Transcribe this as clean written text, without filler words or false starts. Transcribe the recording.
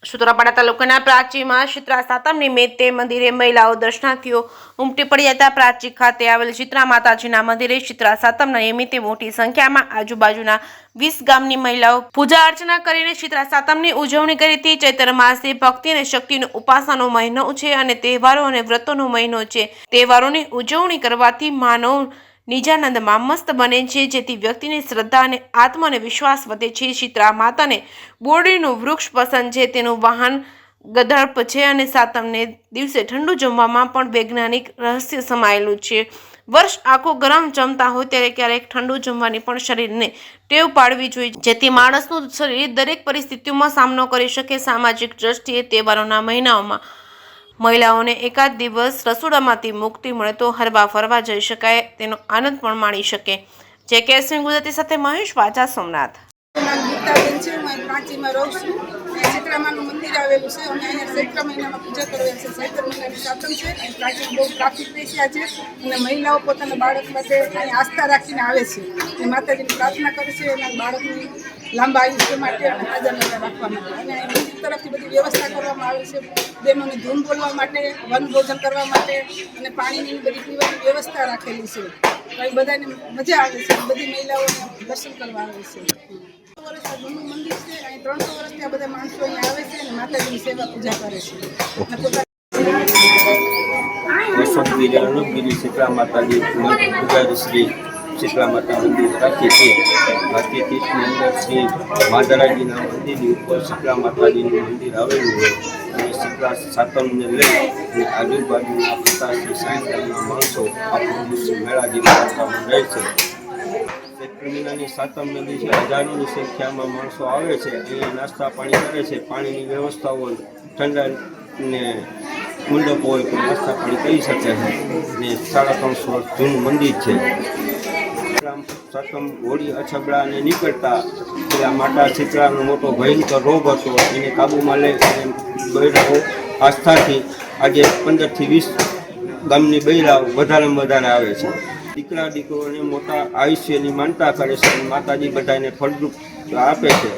સુત્રાપાડા તાલુકાના પ્રાચીમાં શીતળા સાતમ નિમિત્તે મંદિરે મહિલાઓ દર્શનાર્થીઓ ઉમટી પડ્યા હતા। પ્રાચી ખાતે આવેલ શીતળા માતાજીના મંદિરે શીતળા સાતમના નિમિત્તે મોટી સંખ્યામાં આજુબાજુના 20 ગામની મહિલાઓ પૂજા અર્ચના કરીને શીતળા સાતમની ઉજવણી કરી હતી। ચૈત્ર માસે ભક્તિ અને શક્તિનો ઉપાસનાનો મહિનો છે અને તહેવારો અને વ્રતોનો મહિનો છે। તહેવારોની ઉજવણી કરવાથી માનવ નિજાનંદમાં મસ્ત બને છે, જેથી વ્યક્તિની શ્રદ્ધા અને આત્મને વિશ્વાસ વધે છે। શીતળા માતાને બોરડીનું વૃક્ષ પસંદ છે, તેનું વાહન ગધર્પ છે અને સાતમને દિવસે ઠંડુ જમવામાં પણ વૈજ્ઞાનિક રહસ્ય સમાયેલું છે। વર્ષ આખો ગરમ જમતા હોય ત્યારે ક્યારેક ઠંડુ જમવાની પણ શરીરને ટેવ પાડવી જોઈએ, જેથી માણસનું શરીર દરેક પરિસ્થિતિઓમાં સામનો કરી શકે। સામાજિક દ્રષ્ટિએ તહેવારોના મહિનાઓમાં મહિલાઓને એકાદ દિવસ રસોડામાંથી મુક્તિ મળે તો હરવા ફરવા જઈ શકાય, તેનો આનંદ પણ માણી શકે। જે કેસમી ગુજરાતી સાથે મહેશ વાજા, સોમનાથ। ગીતાબેન છે, હું પ્રાચીમાં રહું છું। શીતળામાનું મંદિર આવેલું છે અને અહીંયા ચૈત્ર મહિનામાં પૂજા કરવાની છે। ચૈત્ર મહિનાની સાતમ છે અને પ્રાચીમાં બહુ ટ્રાફિક બેસ્યા છે અને મહિલાઓ પોતાના બાળક માટે અહીંયા આસ્થા રાખીને આવે છે અને માતાજીની પ્રાર્થના કરે છે એના બાળકની લાંબા આયુષ્ય માટે અને હાજર નજર રાખવા માટે। અને મંદિર તરફથી બધી વ્યવસ્થા કરવામાં આવે છે, બહેનોને ધૂન બોલવા માટે, વનભોજન કરવા માટે અને પાણીની બધી પીવાની વ્યવસ્થા રાખેલી છે। તો બધાને મજા આવે છે, બધી મહિલાઓને દર્શન કરવા આવે છે। જૂનું મંદિર છે, અહીં 300 વર્ષથી આ બધા માણસો અહીંયા આવે છે અને માતાજીની સેવા પૂજા કરે છે। શીતળા માતાજી પૂજારી શ્રી શીતળા માતા મંદિર પ્રાચી છે। પ્રાચી તીર્થની અંદર શ્રી માધરાજીના મંદિરની ઉપર શીતળા માતાજીનું મંદિર આવેલું હોય અને શીતળા સાતમને લઈ અને આજુબાજુના 50-60 ગામના માણસો આ મેળાજીના વાતાવરણ રહે છે। ચૈત્ર મહિનાની સાતમને દિવસે હજારોની સંખ્યામાં માણસો આવે છે, અહીંયા નાસ્તા પાણી કરે છે, પાણીની વ્યવસ્થા હોય, ઠંડા ને મંડપ હોય તો નાસ્તા પાણી કરી શકે છે ને 350 વર્ષ જૂનું મંદિર છે। સાતમ હોળી અછબડાને નીકળતા પેલા માતા શીતળાનો મોટો ભયંકર રોગ હતો, એને કાબૂમાં લઈ અને બૈરાઓ આસ્થાથી આજે 15થી 20 ગામની બૈરાઓ વધારેમાં વધારે આવે છે। દીકરા દીકરોને મોટા આયુષ્યની માનતા કરે છે અને માતાજી બધાને ફળદ્રુપ આપે છે।